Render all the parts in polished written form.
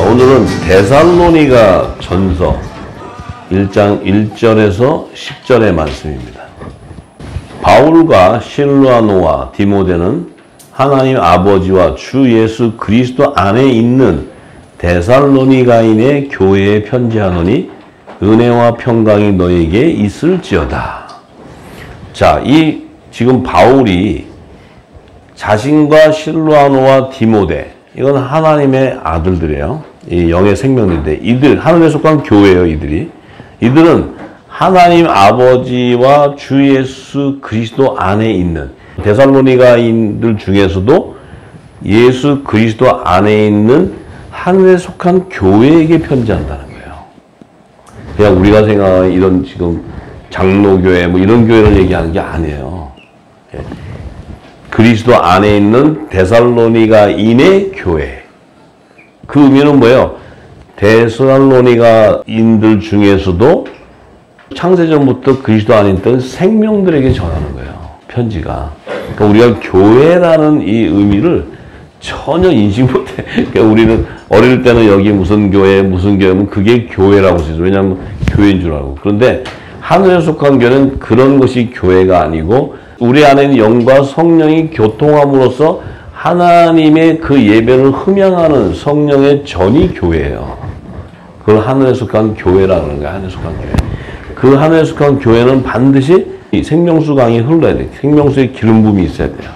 오늘은 데살로니가 전서 1장 1절에서 10절의 말씀입니다. 바울과 실라노와 디모데는 하나님 아버지와 주 예수 그리스도 안에 있는 데살로니가인의 교회에 편지하노니 은혜와 평강이 너에게 있을지어다. 자, 지금 바울이 자신과 실라노와 디모데, 이건 하나님의 아들들이에요. 이 영의 생명인데, 이들, 하늘에 속한 교회예요, 이들은 하나님 아버지와 주 예수 그리스도 안에 있는 데살로니가인들 중에서도 예수 그리스도 안에 있는 하늘에 속한 교회에게 편지한다는 거예요. 그냥 우리가 생각하는 이런 지금 장로교회 뭐 이런 교회를 얘기하는 게 아니에요. 그리스도 안에 있는 데살로니가인의 교회. 그 의미는 뭐예요? 데살로니가인들 중에서도 창세전부터 그리스도 안에 있던 생명들에게 전하는 거예요. 편지가. 그러니까 우리가 교회라는 이 의미를 전혀 인식 못해. 그러니까 우리는 어릴 때는 여기 무슨 교회면 그게 교회라고 쓰죠. 왜냐하면 교회인 줄 알고. 그런데 하늘에 속한 교회는 그런 것이 교회가 아니고 우리 안에는 영과 성령이 교통함으로써 하나님의 그 예배를 흠양하는 성령의 전이 교회예요. 그걸 하늘에 속한 교회라는 거예요. 하늘에 속한 교회. 그 하늘에 속한 교회는 반드시 이 생명수 강이 흘러야 돼요. 생명수의 기름 부음이 있어야 돼요.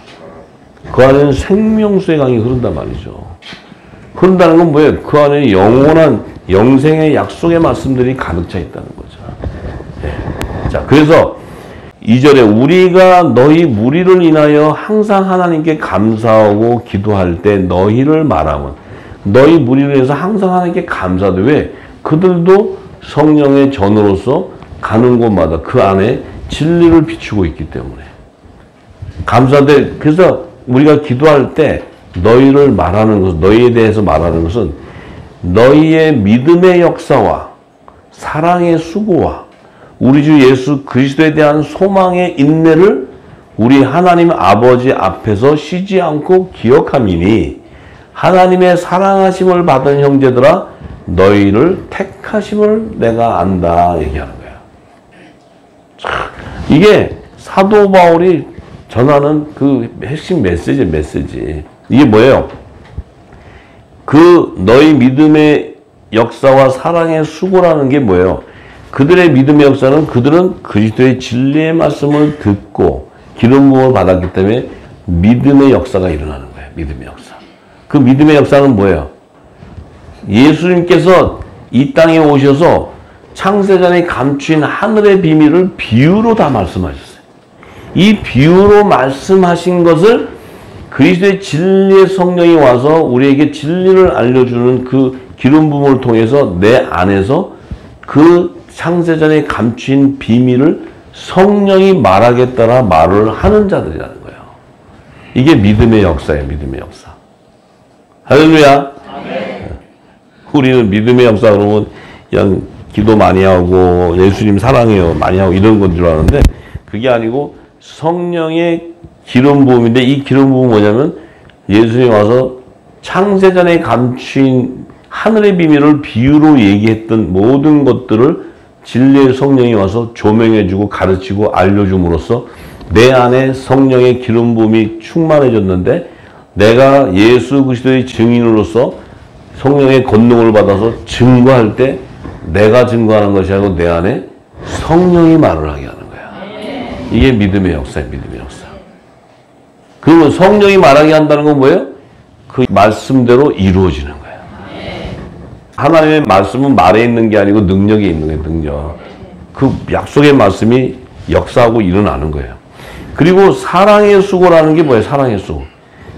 그 안에는 생명수의 강이 흐른단 말이죠. 흐른다는 건 뭐예요? 그 안에 영원한 영생의 약속의 말씀들이 가득 차 있다는 거죠. 네. 자, 그래서 2절에 우리가 너희 무리를 인하여 항상 하나님께 감사하고 기도할 때 너희를 말하면, 너희 무리를 위해서 항상 하나님께 감사하되, 왜? 그들도 성령의 전으로서 가는 곳마다 그 안에 진리를 비추고 있기 때문에 감사하되, 그래서 우리가 기도할 때 너희를 말하는 것은, 너희에 대해서 말하는 것은 너희의 믿음의 역사와 사랑의 수고와 우리 주 예수 그리스도에 대한 소망의 인내를 우리 하나님 아버지 앞에서 쉬지 않고 기억함이니 하나님의 사랑하심을 받은 형제들아 너희를 택하심을 내가 안다 얘기하는 거예요. 이게 사도 바울이 전하는 그 핵심 메시지. 이게 뭐예요? 그 너희 믿음의 역사와 사랑의 수고라는 게 뭐예요? 그들의 믿음의 역사는 그들은 그리스도의 진리의 말씀을 듣고 기름 부음을 받았기 때문에 믿음의 역사가 일어나는 거예요. 믿음의 역사. 그 믿음의 역사는 뭐예요? 예수님께서 이 땅에 오셔서 창세전에 감추인 하늘의 비밀을 비유로 다 말씀하셨어요. 이 비유로 말씀하신 것을 그리스도의 진리의 성령이 와서 우리에게 진리를 알려주는 그 기름 부음을 통해서 내 안에서 그 창세전에 감추인 비밀을 성령이 말하겠다라 말을 하는 자들이라는 거예요. 이게 믿음의 역사예요. 믿음의 역사. 할렐루야. 아멘. 우리는 믿음의 역사 그러면 그냥 기도 많이 하고 예수님 사랑해요 많이 하고 이런 건 줄 아는데 그게 아니고 성령의 기름 부음인데, 이 기름 부음은 뭐냐면 예수님이 와서 창세전에 감추인 하늘의 비밀을 비유로 얘기했던 모든 것들을 진리의 성령이 와서 조명해주고 가르치고 알려줌으로써 내 안에 성령의 기름 부음이 충만해졌는데 내가 예수 그리스도의 증인으로서 성령의 권능을 받아서 증거할 때 내가 증거하는 것이 아니고 내 안에 성령이 말을 하게 하는 거야. 이게 믿음의 역사예요. 믿음의 역사. 그러면 성령이 말하게 한다는 건 뭐예요? 그 말씀대로 이루어지는 거예요. 하나님의 말씀은 말에 있는 게 아니고 능력에 있는 거예요. 능력. 그 약속의 말씀이 역사하고 일어나는 거예요. 그리고 사랑의 수고라는 게 뭐예요? 사랑의 수고.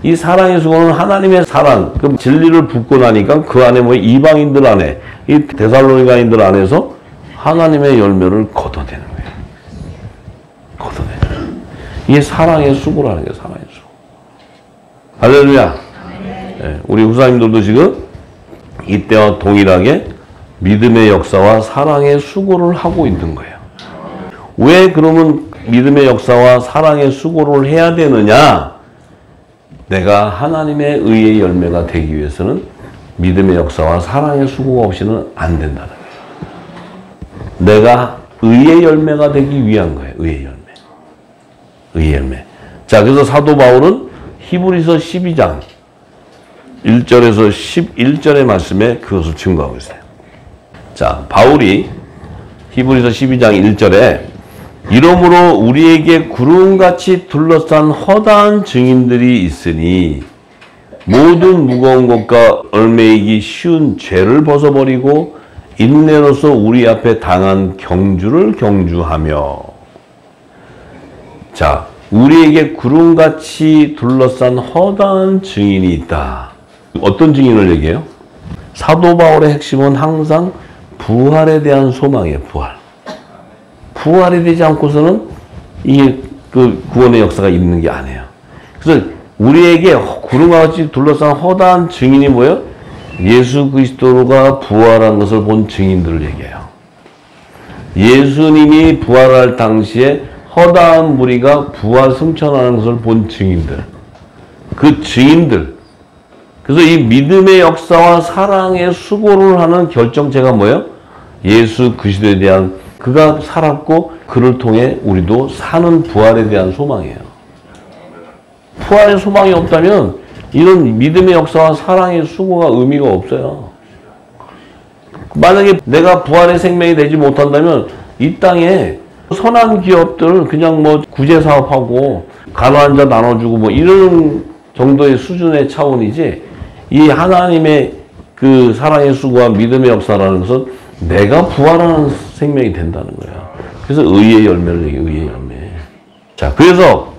이 사랑의 수고는 하나님의 사랑, 그 진리를 붓고 나니까 그 안에 뭐 이방인들 안에, 이 데살로니가인들 안에서 하나님의 열매를 걷어내는 거예요. 걷어내는 거예요. 이게 사랑의 수고라는 거예요. 사랑의 수고. 할렐루야. 네, 우리 후사님들도 지금 이때와 동일하게 믿음의 역사와 사랑의 수고를 하고 있는 거예요. 왜 그러면 믿음의 역사와 사랑의 수고를 해야 되느냐? 내가 하나님의 의의 열매가 되기 위해서는 믿음의 역사와 사랑의 수고가 없이는 안 된다는 거예요. 내가 의의 열매가 되기 위한 거예요. 의의 열매. 의의 열매. 자, 그래서 사도 바울은 히브리서 12장 1절에서 11절의 말씀에 그것을 증거하고 있어요. 자, 바울이 히브리서 12장 1절에 이러므로 우리에게 구름같이 둘러싼 허다한 증인들이 있으니 모든 무거운 것과 얽매이기 쉬운 죄를 벗어버리고 인내로서 우리 앞에 당한 경주를 경주하며. 자, 우리에게 구름같이 둘러싼 허다한 증인이 있다. 어떤 증인을 얘기해요? 사도 바울의 핵심은 항상 부활에 대한 소망이에요. 부활. 부활이 되지 않고서는 이게 그 구원의 역사가 있는 게 아니에요. 그래서 우리에게 구름같이 둘러싼 허다한 증인이 뭐예요? 예수 그리스도가 부활한 것을 본 증인들을 얘기해요. 예수님이 부활할 당시에 허다한 무리가 부활 승천하는 것을 본 증인들. 그 증인들. 그래서 이 믿음의 역사와 사랑의 수고를 하는 결정체가 뭐예요? 예수 그리스도에 대한 그가 살았고 그를 통해 우리도 사는 부활에 대한 소망이에요. 부활의 소망이 없다면 이런 믿음의 역사와 사랑의 수고가 의미가 없어요. 만약에 내가 부활의 생명이 되지 못한다면 이 땅에 선한 기업들 그냥 뭐 구제 사업하고 가난한 자 나눠주고 뭐 이런 정도의 수준의 차원이지, 이 하나님의 그 사랑의 수고와 믿음의 역사라는 것은 내가 부활하는 생명이 된다는 거야. 그래서 의의 열매를 얘기해. 의의 열매. 자, 그래서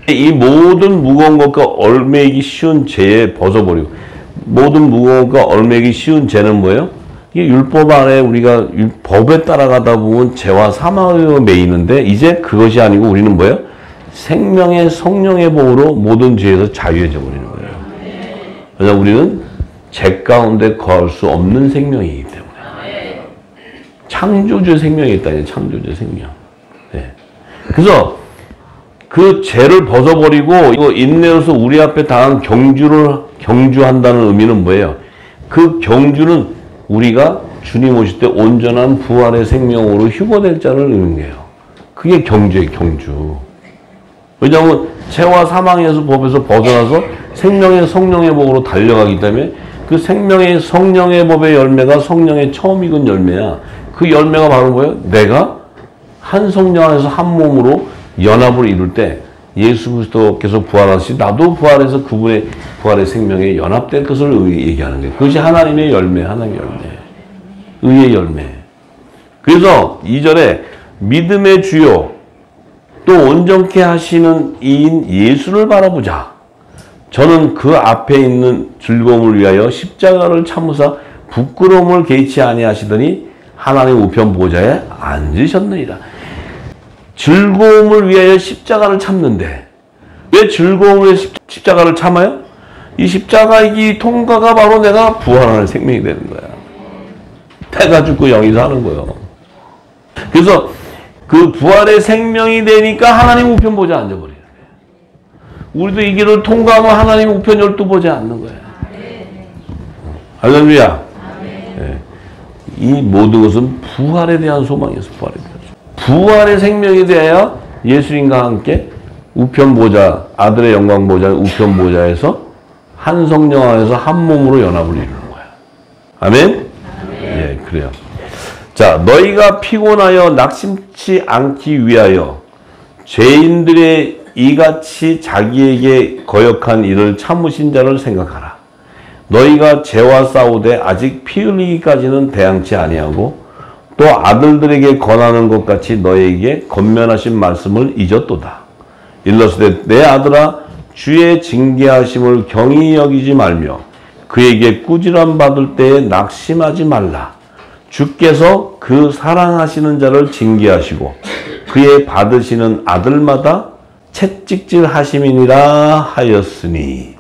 이 모든 무거운 것과 얽매이기 쉬운 죄에 벗어버리고, 모든 무거운 것과 얽매이기 쉬운 죄는 뭐예요? 이게 율법 안에 우리가 법에 따라가다 보면 죄와 사망으로 매이는데, 이제 그것이 아니고 우리는 뭐예요? 생명의 성령의 복으로 모든 죄에서 자유해져 버리는 거예요. 그래서 우리는 죄 가운데 거할 수 없는 생명이기 때문에. 창조주의 생명이 있다니, 창조주의 생명. 네. 그래서 그 죄를 벗어버리고 이거 인내로서 우리 앞에 당한 경주한다는 의미는 뭐예요? 그 경주는 우리가 주님 오실 때 온전한 부활의 생명으로 휴거될 자를 의미해요. 그게 경주예요, 경주. 왜냐하면 죄와 사망에서 법에서 벗어나서 생명의 성령의 법으로 달려가기 때문에 그 생명의 성령의 법의 열매가 성령의 처음 익은 열매야. 그 열매가 바로 뭐예요? 내가 한 성령 안에서 한 몸으로 연합을 이룰 때 예수 그리스도께서 부활하시 나도 부활해서 그분의 부활의 생명에 연합될 것을 얘기하는 거예요. 그것이 하나님의 열매, 하나님의 열매. 의의 열매. 그래서 2절에 믿음의 주요 또 온전케 하시는 이인 예수를 바라보자. 저는 그 앞에 있는 즐거움을 위하여 십자가를 참으사 부끄러움을 개의치 아니하시더니 하나님 우편 보좌에 앉으셨느니라. 즐거움을 위하여 십자가를 참는데 왜 즐거움을 위해 십자가를 참아요? 이 십자가의 통과가 바로 내가 부활하는 생명이 되는 거야. 내가 죽고 영이 사는 거예요. 그래서 그 부활의 생명이 되니까 하나님 우편 보좌에 앉아버려요. 우리도 이 길을 통과하면 하나님 우편 12보좌에 앉는 거야. 할렐루야. 네. 이 모든 것은 부활에 대한 소망이었어. 부활에 대한 소망. 부활의 생명이 되어야 예수님과 함께 우편 보좌, 아들의 영광 보좌, 우편 보좌에서 한 성령 안에서 한 몸으로 연합을 이루는 거야. 아멘? 예, 그래요. 자, 너희가 피곤하여 낙심치 않기 위하여 죄인들의 이같이 자기에게 거역한 일을 참으신 자를 생각하라. 너희가 죄와 싸우되 아직 피 흘리기까지는 대항치 아니하고 또 아들들에게 권하는 것 같이 너희에게 권면하신 말씀을 잊었도다. 일러스되 내 아들아 주의 징계하심을 경히 여기지 말며 그에게 꾸지람 받을 때에 낙심하지 말라. 주께서 그 사랑하시는 자를 징계하시고 그의 받으시는 아들마다 채찍질 하심이니라 하였으니.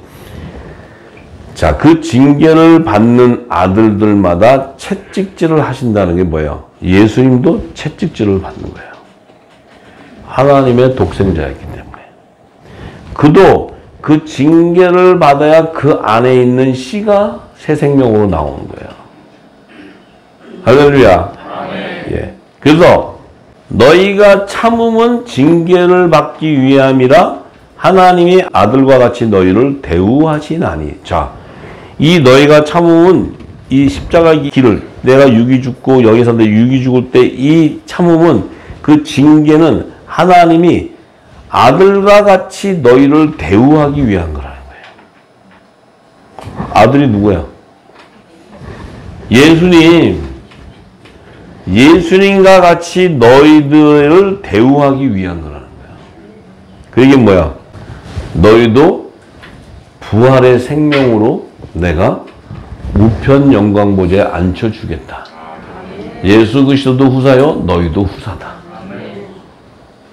자, 그 징계를 받는 아들들마다 채찍질을 하신다는 게 뭐예요? 예수님도 채찍질을 받는 거예요. 하나님의 독생자였기 때문에. 그도 그 징계를 받아야 그 안에 있는 씨가 새 생명으로 나오는 거예요. 할렐루야. 예. 그래서 너희가 참음은 징계를 받기 위함이라 하나님이 아들과 같이 너희를 대우하시나니. 자, 이 너희가 참음은 이 십자가의 길을 내가 육이 죽고 여기서 내 육이 죽을 때 이 참음은 그 징계는 하나님이 아들과 같이 너희를 대우하기 위한 거라는 거예요. 아들이 누구야? 예수님과 같이 너희들을 대우하기 위한 거라는 거야. 그 얘기는 뭐야? 너희도 부활의 생명으로 내가 우편 영광보좌에 앉혀주겠다. 예수 그리스도도 후사요, 너희도 후사다.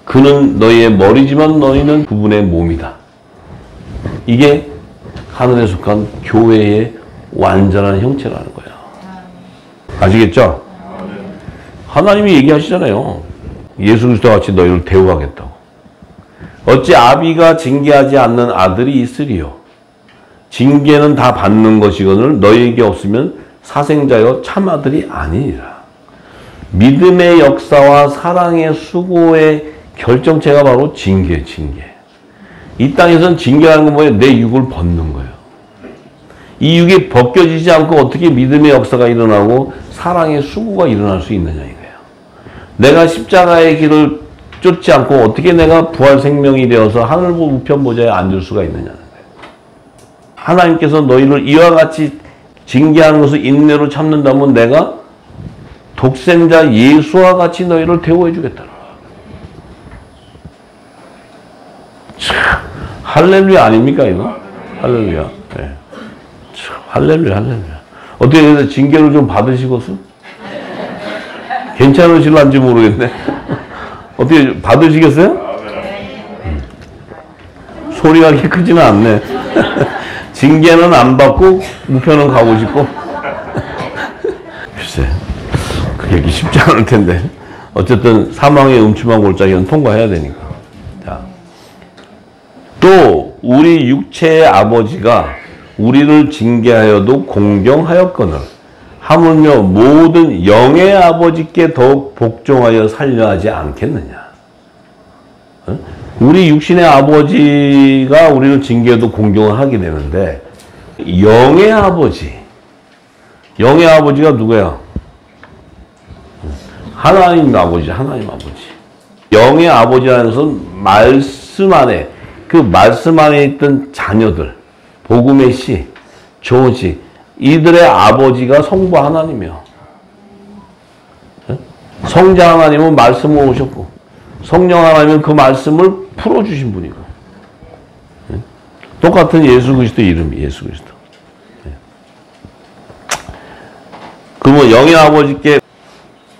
그는 너희의 머리지만 너희는 그분의 몸이다. 이게 하늘에 속한 교회의 완전한 형체라는 거예요. 아시겠죠? 하나님이 얘기하시잖아요. 예수 그리스도와 같이 너희를 대우하겠다고. 어찌 아비가 징계하지 않는 아들이 있으리요. 징계는 다 받는 것이거늘 너희에게 없으면 사생자여 참아들이 아니니라. 믿음의 역사와 사랑의 수고의 결정체가 바로 징계. 이 땅에서는 징계라는 건 뭐예요? 내 육을 벗는 거예요. 이 육이 벗겨지지 않고 어떻게 믿음의 역사가 일어나고 사랑의 수고가 일어날 수 있느냐 이거예요. 내가 십자가의 길을 쫓지 않고 어떻게 내가 부활 생명이 되어서 하늘 우편 보좌에 앉을 수가 있느냐는 거예요. 하나님께서 너희를 이와 같이 징계하는 것을 인내로 참는다면 내가 독생자 예수와 같이 너희를 대우해 주겠다. 할렐루야 아닙니까 이거? 할렐루야. 네. 할렐루야. 어떻게 해서 징계를 좀 받으시고서? 괜찮으실런지 모르겠네. 어떻게 받으시겠어요? 소리가 그렇게 크지는 않네. 징계는 안 받고 우편은 가고 싶고. 글쎄, 그게 쉽지 않을 텐데. 어쨌든 사망의 음침한 골짜기는 통과해야 되니까. 자, 또 우리 육체의 아버지가 우리를 징계하여도 공경하였거늘 하물며 모든 영의 아버지께 더욱 복종하여 살려 하지 않겠느냐. 우리 육신의 아버지가 우리를 징계해도 공경을 하게 되는데 영의 아버지가 누구야? 하나님 아버지. 영의 아버지라는 것은 말씀 안에, 그 말씀 안에 있던 자녀들, 복음의 씨, 좋은 씨, 이들의 아버지가 성부 하나님이요. 성자 하나님은 말씀으로 오셨고, 성령 하나님은 그 말씀을 풀어주신 분이고, 똑같은 예수 그리스도 이름이 예수 그리스도. 그러면 영의 아버지께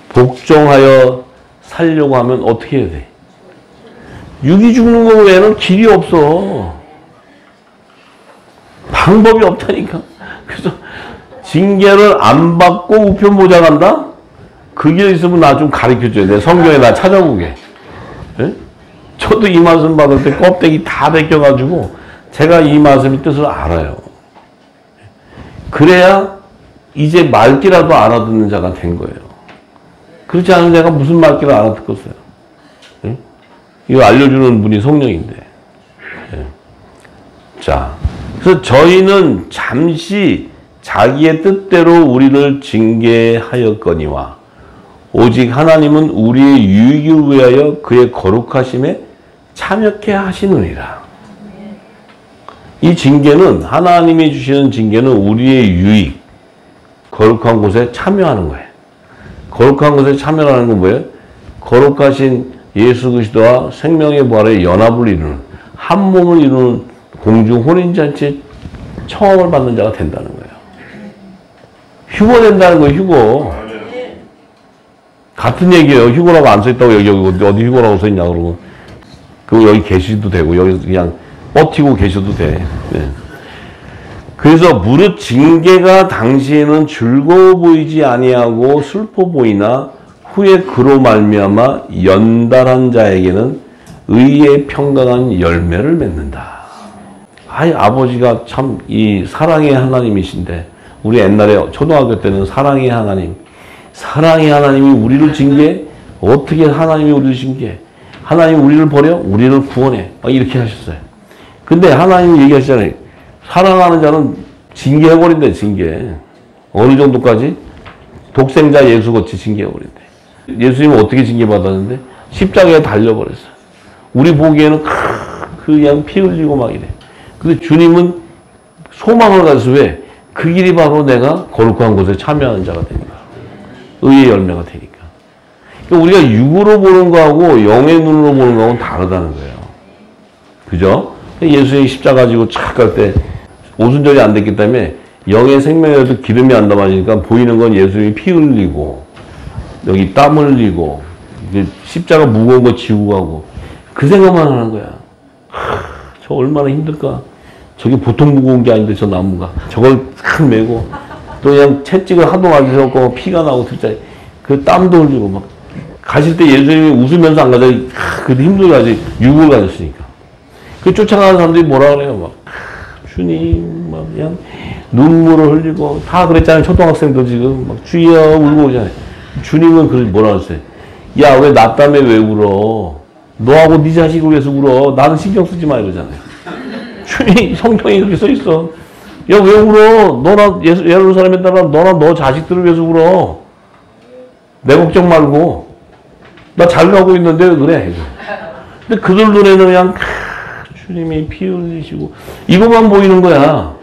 복종하여 살려고 하면 어떻게 해야 돼? 육이 죽는 거 외에는 길이 없어. 방법이 없다니까. 그래서 징계를 안 받고 우편 보좌 간다? 그 길 있으면 나 좀 가르쳐줘야 돼. 성경에 나 찾아보게. 예? 저도 이 말씀 받을 때 껍데기 다 벗겨가지고 제가 이 말씀의 뜻을 알아요. 그래야 이제 말귀라도 알아듣는 자가 된 거예요. 그렇지 않은 자가 무슨 말귀를 알아듣겠어요. 예? 이거 알려주는 분이 성령인데. 예. 자, 그래서 저희는 잠시 자기의 뜻대로 우리를 징계하였거니와 오직 하나님은 우리의 유익을 위하여 그의 거룩하심에 참여케 하시느니라. 이 징계는, 하나님이 주시는 징계는 우리의 유익, 거룩한 곳에 참여하는 거예요. 거룩한 곳에 참여하는 건 뭐예요? 거룩하신 예수 그리스도와 생명의 부활의 연합을 이루는, 한 몸을 이루는 공중 혼인잔치에 청함을 받는 자가 된다는 거예요. 휴거 된다는 거예요, 휴거. 같은 얘기예요. 휴거라고 안 써있다고 여기 어디 휴거라고 써있냐 그러고. 그럼 여기 계셔도 되고, 여기서 그냥 버티고 계셔도 돼. 네. 그래서 무릇 징계가 당시에는 즐거워 보이지 아니하고 슬퍼 보이나 후에 그로 말미암아 연달한 자에게는 의의 평강한 열매를 맺는다. 아이, 아버지가 참 이 사랑의 하나님이신데, 우리 옛날에 초등학교 때는 사랑의 하나님, 사랑의 하나님이 우리를 징계해? 어떻게 하나님이 우리를 징계해? 하나님이 우리를 버려? 우리를 구원해. 이렇게 하셨어요. 근데 하나님이 얘기하시잖아요. 사랑하는 자는 징계해버린대, 징계. 어느 정도까지? 독생자 예수같이 징계해버린대. 예수님은 어떻게 징계받았는데? 십자가에 달려버렸어요. 우리 보기에는 그냥 피 흘리고 막 이래. 근데 주님은 소망을 가져서 왜? 그 길이 바로 내가 거룩한 곳에 참여하는 자가 되니까. 의의 열매가 되니까. 그러니까 우리가 육으로 보는 거하고 영의 눈으로 보는 거하고는 다르다는 거예요. 그죠? 예수님이 십자가 지고 착 갈 때 오순절이 안 됐기 때문에 영의 생명에도 기름이 안 담아지니까 보이는 건 예수님이 피 흘리고 여기 땀 흘리고 십자가 무거운 거 지고 가고 그 생각만 하는 거야. 저 얼마나 힘들까. 저게 보통 무거운 게 아닌데 저 나무가 저걸 탁 메고 또 그냥 채찍을 하도 맞으셨고 피가 나고 진짜 그 땀도 흘리고 막 가실 때 예수님이 웃으면서 안 가자. 그래도 힘들게 가지. 육을 가졌으니까. 그 쫓아가는 사람들이 뭐라 그래요. 막 주님 막 그냥 눈물을 흘리고 다 그랬잖아요. 초등학생도 지금 막 주여 울고 오잖아요. 주님은 그 뭐라 그랬어요. 야, 왜 나 때문에 왜 울어? 너하고 네 자식을 위해서 울어. 나는 신경 쓰지 마 이러잖아요. 주님 성경에 그렇게 써 있어. 야, 왜 울어? 너나 예루살렘에 따라 너나 너 자식들을 위해서 울어. 내 걱정 말고. 나 잘 가고 있는데 왜 그래? 근데 그들 눈에는 그냥 주님이 피 흘리시고 이것만 보이는 거야.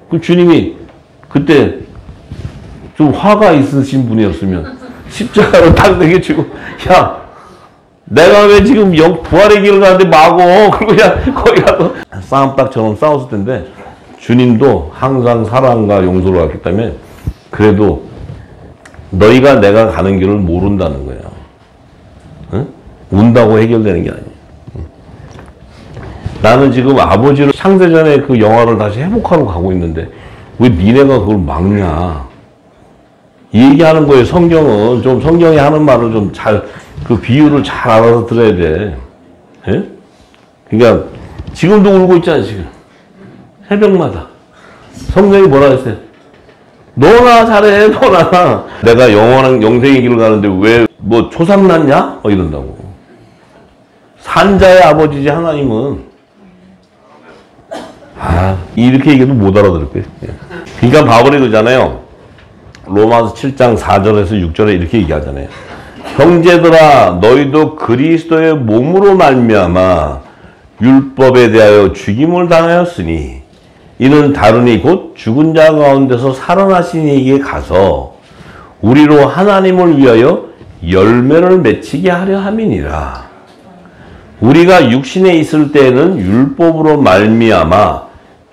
그 주님이 그때 좀 화가 있으신 분이었으면 십자가로 딱 내게치고 야, 내가 왜 지금 부활의 길을 가는데 마고 그리고 그냥 거기 가서 싸움닭처럼 싸웠을 텐데 주님도 항상 사랑과 용서를 갖기 때문에 그래도 너희가 내가 가는 길을 모른다는 거야. 응? 운다고 해결되는 게 아니야. 응. 나는 지금 아버지를 창세전에 그 영화를 다시 회복하러 가고 있는데 왜 니네가 그걸 막냐. 이 얘기하는 거예요. 성경은 좀 성경이 하는 말을 좀 잘 그 비유를 잘 알아서 들어야 돼. 예? 그러니까 지금도 울고 있잖아 지금. 새벽마다. 성경이 뭐라 했어요? 너나 잘해 너나. 내가 영원한 영생의 길을 가는데 왜 뭐 초상났냐? 이런다고. 산자의 아버지지 하나님은. 이렇게 얘기해도 못 알아들을 거예요. 그러니까 바울이 그러잖아요. 로마서 7장 4절에서 6절에 이렇게 얘기하잖아요. 형제들아 너희도 그리스도의 몸으로 말미암아 율법에 대하여 죽임을 당하였으니 이는 다르니 곧 죽은 자 가운데서 살아나신 이에게 가서 우리로 하나님을 위하여 열매를 맺히게 하려 함이니라. 우리가 육신에 있을 때에는 율법으로 말미암아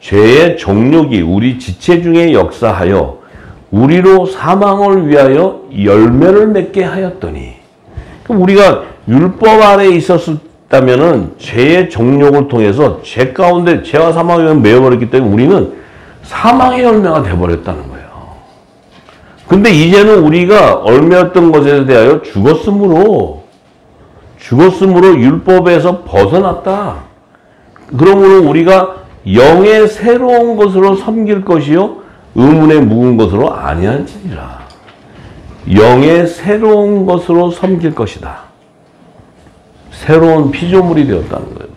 죄의 정욕이 우리 지체 중에 역사하여 우리로 사망을 위하여 열매를 맺게 하였더니, 우리가 율법 아래에 있었다면은 죄의 정욕을 통해서 죄 가운데 죄와 사망에 매여버렸기 때문에 우리는 사망의 열매가 되어버렸다는 거예요. 근데 이제는 우리가 얽매였던 것에 대하여 죽었으므로 율법에서 벗어났다. 그러므로 우리가 영의 새로운 것으로 섬길 것이요 의문에 묵은 것으로 아니할지니라. 영의 새로운 것으로 섬길 것이다. 새로운 피조물이 되었다는 거예요.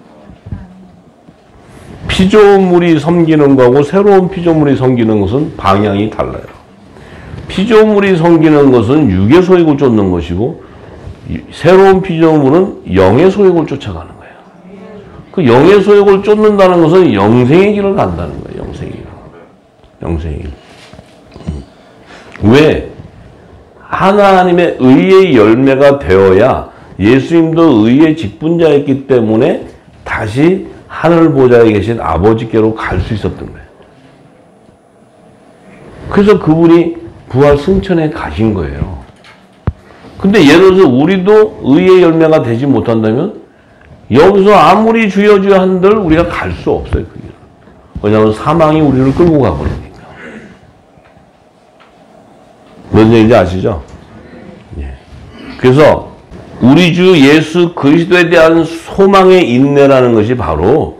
피조물이 섬기는 거하고 새로운 피조물이 섬기는 것은 방향이 달라요. 피조물이 섬기는 것은 육의 소욕을 쫓는 것이고 새로운 피조물은 영의 소욕을 쫓아가는 거예요. 그 영의 소욕을 쫓는다는 것은 영생의 길을 간다는 거예요. 영생의 길. 영생의 길. 왜? 하나님의 의의 열매가 되어야 예수님도 의의 직분자였기 때문에 다시 하늘 보좌에 계신 아버지께로 갈 수 있었던 거예요. 그래서 그분이 부활 승천에 가신 거예요. 근데 예를 들어서 우리도 의의 열매가 되지 못한다면 여기서 아무리 주여 주여 한들 우리가 갈 수 없어요. 그 길을. 왜냐하면 사망이 우리를 끌고 가버리니까. 무슨 얘기인지 아시죠? 예. 그래서 우리 주 예수 그리스도에 대한 소망의 인내라는 것이 바로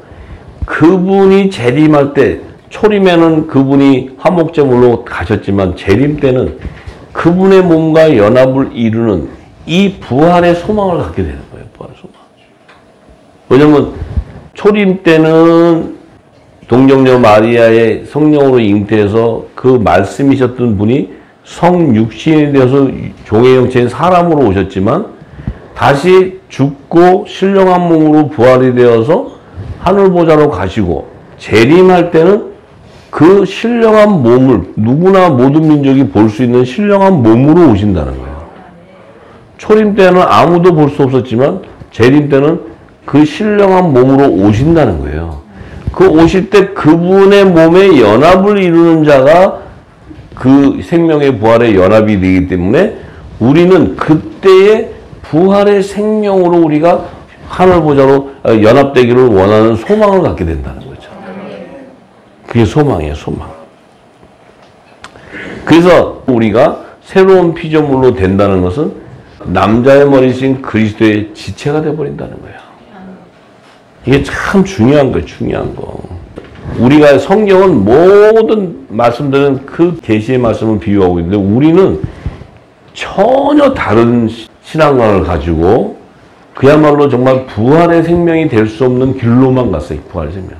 그분이 재림할 때, 초림에는 그분이 화목제물로 가셨지만 재림 때는 그분의 몸과 연합을 이루는 이 부활의 소망을 갖게 되는 거예요. 부활의 소망. 왜냐면 초림 때는 동정녀 마리아의 성령으로 잉태해서 그 말씀이셨던 분이 성육신이 되어서 종의 형체인 사람으로 오셨지만 다시 죽고 신령한 몸으로 부활이 되어서 하늘보좌로 가시고 재림할 때는 그 신령한 몸을 누구나 모든 민족이 볼 수 있는 신령한 몸으로 오신다는 거예요. 초림 때는 아무도 볼 수 없었지만 재림 때는 그 신령한 몸으로 오신다는 거예요. 그 오실 때 그분의 몸에 연합을 이루는 자가 그 생명의 부활의 연합이 되기 때문에 우리는 그때의 부활의 생명으로 우리가 하늘보좌로 연합되기를 원하는 소망을 갖게 된다는 거죠. 그게 소망이에요, 소망. 그래서 우리가 새로운 피조물로 된다는 것은 남자의 머리신 그리스도의 지체가 되어버린다는 거예요. 이게 참 중요한 거예요, 중요한 거. 우리가 성경은 모든 말씀들은 그 계시의 말씀을 비유하고 있는데 우리는 전혀 다른 신앙관을 가지고 그야말로 정말 부활의 생명이 될 수 없는 길로만 갔어요. 부활의 생명.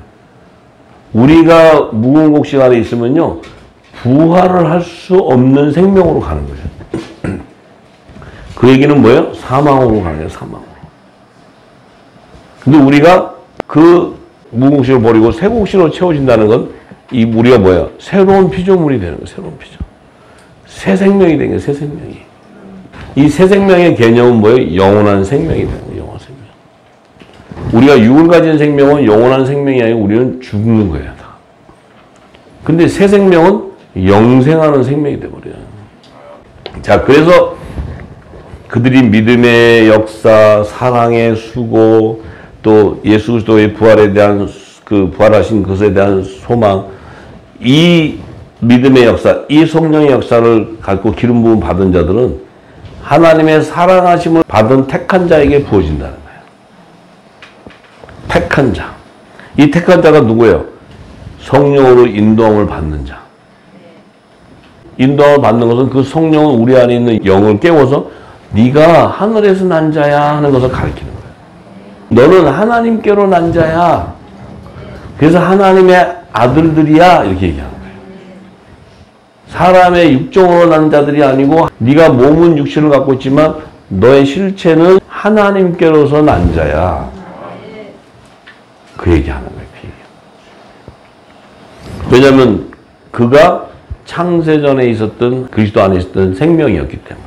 우리가 무궁곡 시간에 있으면요. 부활을 할 수 없는 생명으로 가는 거예요. 그 얘기는 뭐예요? 사망으로 가는 거예요. 사망으로. 근데 우리가 그 무궁곡식을 버리고 새곡식으로 채워진다는 건 이 우리가 뭐예요? 새로운 피조물이 되는 거예요. 새로운 피조. 새 생명이 되는 거예요. 새 생명이. 이 새 생명의 개념은 뭐예요? 영원한 생명이 되는 거예요. 영원한 생명. 우리가 육을 가진 생명은 영원한 생명이 아니고 우리는 죽는 거예요. 다. 근데 새 생명은 영생하는 생명이 되어버려요. 자, 그래서 그들이 믿음의 역사, 사랑의 수고, 또 예수 그리스도의 부활에 대한 그 부활하신 것에 대한 소망, 이 믿음의 역사, 이 성령의 역사를 갖고 기름 부음 받은 자들은 하나님의 사랑하심을 받은 택한 자에게 부어진다는 거예요. 택한 자. 이 택한 자가 누구예요? 성령으로 인도함을 받는 자. 인도함을 받는 것은 그 성령은 우리 안에 있는 영을 깨워서 네가 하늘에서 난 자야 하는 것을 가르치는 거예요. 너는 하나님께로 난 자야. 그래서 하나님의 아들들이야 이렇게 얘기하는 거예요. 사람의 육정으로 난 자들이 아니고 네가 몸은 육신을 갖고 있지만 너의 실체는 하나님께로서 난 자야. 그 얘기하는 거예요. 그 얘기. 왜냐하면 그가 창세전에 있었던 그리스도 안에 있었던 생명이었기 때문에.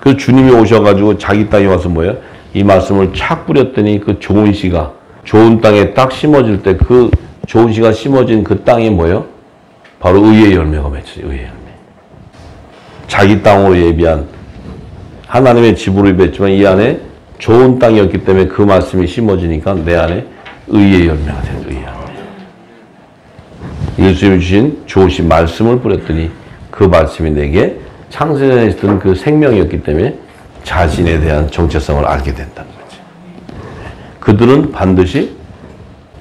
그래서 주님이 오셔가지고 자기 땅에 와서 뭐예요? 이 말씀을 착 뿌렸더니 그 좋은 씨가 좋은 땅에 딱 심어질 때 그 좋은 씨가 심어진 그 땅이 뭐예요? 바로 의의 열매가 맺혀요. 의의 열매. 자기 땅으로 예비한 하나님의 집으로 예비했지만 이 안에 좋은 땅이었기 때문에 그 말씀이 심어지니까 내 안에 의의 열매가 돼요. 의의 열매. 예수님이 주신 좋으신 말씀을 뿌렸더니 그 말씀이 내게 창세전에 있었던 그 생명이었기 때문에 자신에 대한 정체성을 알게 된다는 거지. 그들은 반드시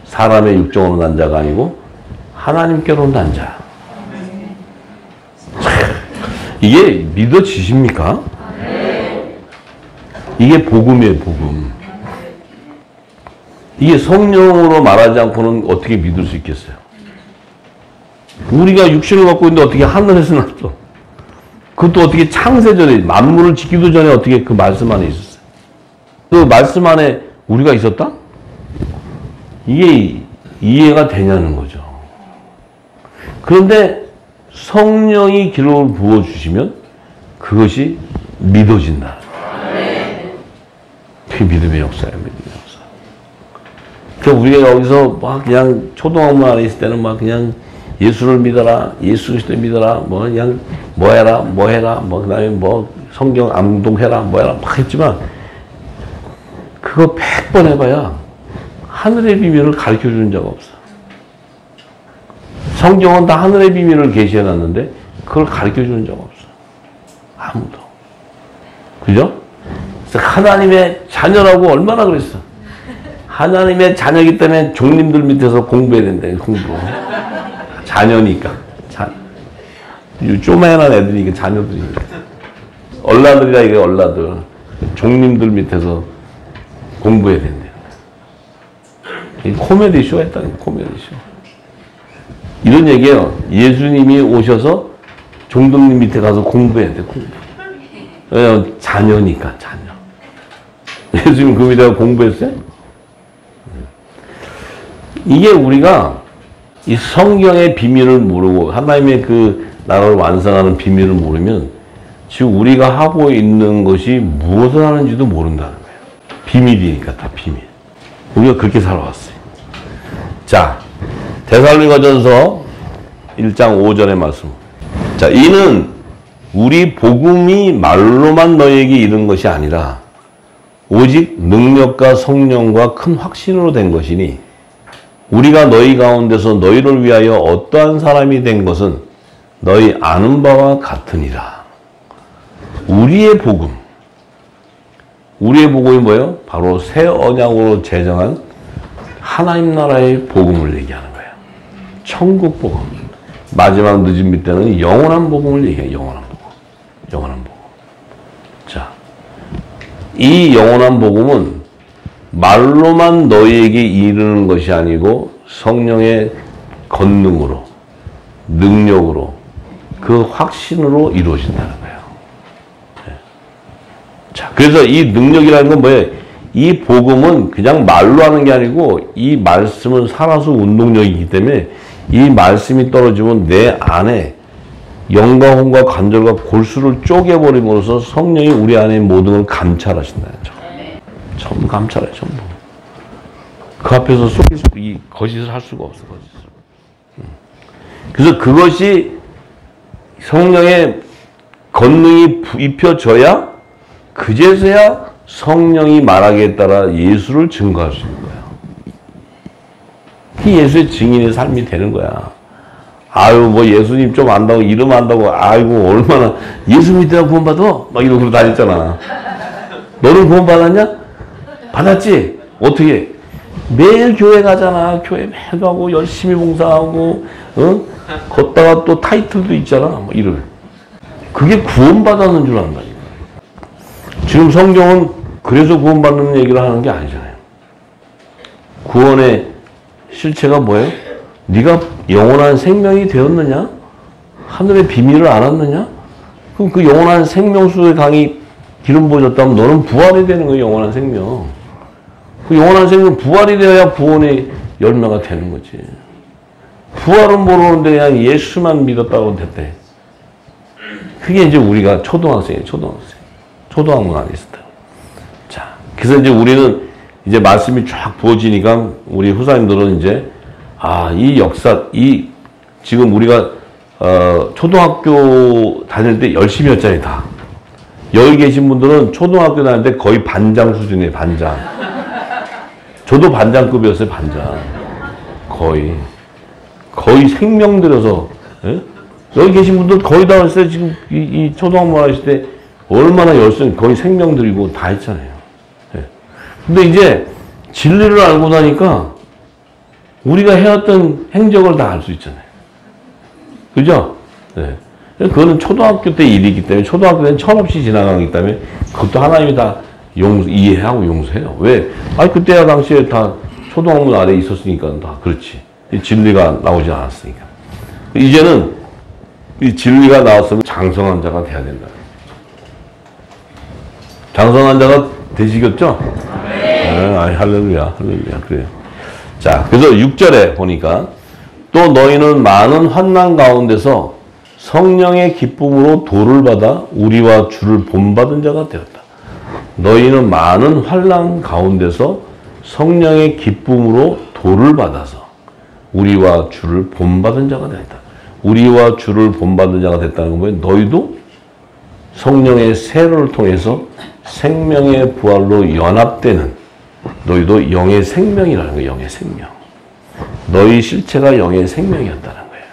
사람의 육정으로 난 자가 아니고 하나님께로 난 자. 이게 믿어지십니까? 이게 복음이에요, 복음. 이게 성령으로 말하지 않고는 어떻게 믿을 수 있겠어요? 우리가 육신을 갖고 있는데 어떻게 하늘에서 났어? 그것도 어떻게 창세전에, 만물을 짓기도 전에 어떻게 그 말씀 안에 있었어요? 그 말씀 안에 우리가 있었다? 이게 이해가 되냐는 거죠. 그런데 성령이 기름을 부어주시면 그것이 믿어진다. 그게 믿음의 역사예요, 믿음의 역사. 그러니까 우리가 여기서 막 그냥 초등학문 안에 있을 때는 막 그냥 예수를 믿어라, 예수 그리스도 믿어라, 뭐 그냥 뭐 해라, 뭐 해라, 뭐 그다음에 뭐 성경 암동해라, 뭐 해라 막 했지만 그거 100번 해봐야 하늘의 비밀을 가르쳐 주는 자가 없어. 성경은 다 하늘의 비밀을 계시해 놨는데 그걸 가르쳐 주는 자가 없어. 아무도. 그죠? 그래서 하나님의 자녀라고 얼마나 그랬어. 하나님의 자녀이기 때문에 종님들 밑에서 공부해야 된다. 공부. 자녀니까. 쪼매난 애들이니까 자녀들이니까. 얼라들이라 이게 얼라들. 종님들 밑에서 공부해야 된대요. 코미디 쇼 했다는 코미디 쇼. 이런 얘기예요. 예수님이 오셔서 종들님 밑에 가서 공부해야 돼. 공부. 왜냐면 자녀니까 자녀. 예수님 그 밑에 공부했어요? 이게 우리가 이 성경의 비밀을 모르고 하나님의 그 나라를 완성하는 비밀을 모르면 지금 우리가 하고 있는 것이 무엇을 하는지도 모른다는 거예요. 비밀이니까 다 비밀. 우리가 그렇게 살아왔어요. 자, 데살로니가전서 1장 5절의 말씀. 자, 이는 우리 복음이 말로만 너희에게 이른 것이 아니라 오직 능력과 성령과 큰 확신으로 된 것이니 우리가 너희 가운데서 너희를 위하여 어떠한 사람이 된 것은 너희 아는 바와 같으니라. 우리의 복음. 우리의 복음이 뭐예요? 바로 새 언약으로 제정한 하나님 나라의 복음을 얘기하는 거예요. 천국 복음. 마지막 늦은 밑 때는 영원한 복음을 얘기해요. 영원한 복음. 영원한 복음. 자, 이 영원한 복음은 말로만 너희에게 이르는 것이 아니고 성령의 권능으로, 능력으로, 그 확신으로 이루어진다는 거예요. 네. 자, 그래서 이 능력이라는 건 뭐예요? 이 복음은 그냥 말로 하는 게 아니고 이 말씀은 살아서 운동력이기 때문에 이 말씀이 떨어지면 내 안에 영과 혼과 관절과 골수를 쪼개버림으로써 성령이 우리 안에 모든 걸 감찰하신다는 거죠. 전부 감찰해, 전부. 그 앞에서 이 거짓을 할 수가 없어, 거짓을. 그래서 그것이 성령의 권능이 입혀져야 그제서야 성령이 말하기에 따라 예수를 증거할 수 있는 거야. 이 예수의 증인의 삶이 되는 거야. 아유, 뭐 예수님 좀 안다고, 이름 안다고, 아이고, 얼마나 예수 믿다가 구원받아? 막 이러고 그러고 다녔잖아. 너는 구원받았냐? 받았지? 어떻게? 매일 교회 가잖아. 교회 매일 가고, 열심히 봉사하고, 걷다가 또 타이틀도 있잖아. 뭐 이런. 그게 구원받았는 줄 안다니까. 지금 성경은 그래서 구원받는 얘기를 하는 게 아니잖아요. 구원의 실체가 뭐예요? 네가 영원한 생명이 되었느냐? 하늘의 비밀을 알았느냐? 그럼 그 영원한 생명수의 강이 기름 부어졌다면 너는 부활이 되는 거예요. 영원한 생명. 그 영원한 생명 부활이 되어야 구원의 열매가 되는 거지. 부활은 모르는데 그냥 예수만 믿었다고 됐대. 그게 이제 우리가 초등학생이에요. 초등학생. 초등학문 안에 있었다. 자, 그래서 이제 우리는 이제 말씀이 쫙 부어지니까 우리 후사님들은 이제 이 역사, 지금 우리가 초등학교 다닐 때 열심히 했잖아요, 다. 여기 계신 분들은 초등학교 다닐 때 거의 반장 수준이에요, 반장. 저도 반장급이었어요, 반장. 거의 생명 들여서, 예? 여기 계신 분들 거의 다 했어요. 지금 이 초등학교 하실 때 얼마나 열심히 거의 생명 들이고 다 했잖아요. 예. 근데 이제 진리를 알고 나니까 우리가 해왔던 행적을 다 알 수 있잖아요. 그죠? 네. 그거는 초등학교 때 일이기 때문에 초등학교 때는 철없이 지나가기 때문에 그것도 하나님이 다 이해하고 용서해요. 왜? 그때 당시에 다 초등학문 아래에 있었으니까 다 그렇지. 진리가 나오지 않았으니까. 이제는 이 진리가 나왔으면 장성한 자가 돼야 된다. 장성한 자가 되시겠죠? 네. 할렐루야, 할렐루야. 그래요. 자, 그래서 6절에 보니까 또 너희는 많은 환난 가운데서 성령의 기쁨으로 도를 받아 우리와 주를 본받은 자가 되었다. 너희는 많은 환난 가운데서 성령의 기쁨으로 도를 받아서 우리와 주를 본받은 자가 되었다. 우리와 주를 본받은 자가 됐다는 건 뭐예요? 너희도 성령의 세례를 통해서 생명의 부활로 연합되는 너희도 영의 생명이라는 거예요. 영의 생명. 너희 실체가 영의 생명이었다는 거예요.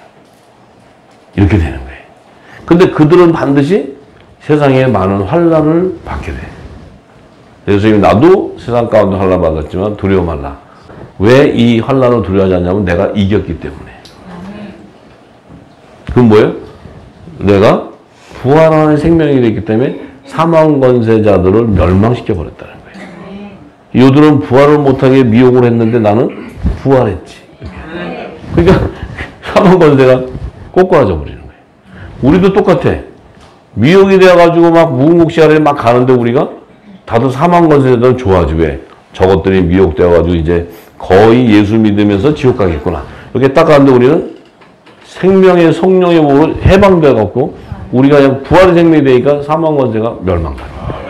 이렇게 되는 거예요. 근데 그들은 반드시 세상에 많은 환난을 받게 돼. 예수님이 나도 세상 가운데 환난 받았지만 두려워 말라. 왜 이 환난을 두려워하지 않냐면 내가 이겼기 때문에. 그건 뭐예요? 내가 부활하는 생명이 됐기 때문에 사망 권세자들을 멸망시켜 버렸다는 거예요. 요들은 부활을 못하게 미혹을 했는데 나는 부활했지. 그러니까 사망 권세가 꼬꾸라져 버리는 거예요. 우리도 똑같아. 미혹이 되어가지고 막 무궁무진하게 막 가는데 우리가 다들 사망 권세자들은 좋아하지. 왜? 저것들이 미혹되어가지고 이제 거의 예수 믿으면서 지옥 가겠구나. 이렇게 딱 가는데 우리는 생명의 성령의 몸으로 해방되어갖고 우리가 그냥 부활의 생명이 되니까 사망 권세가 멸망당해요.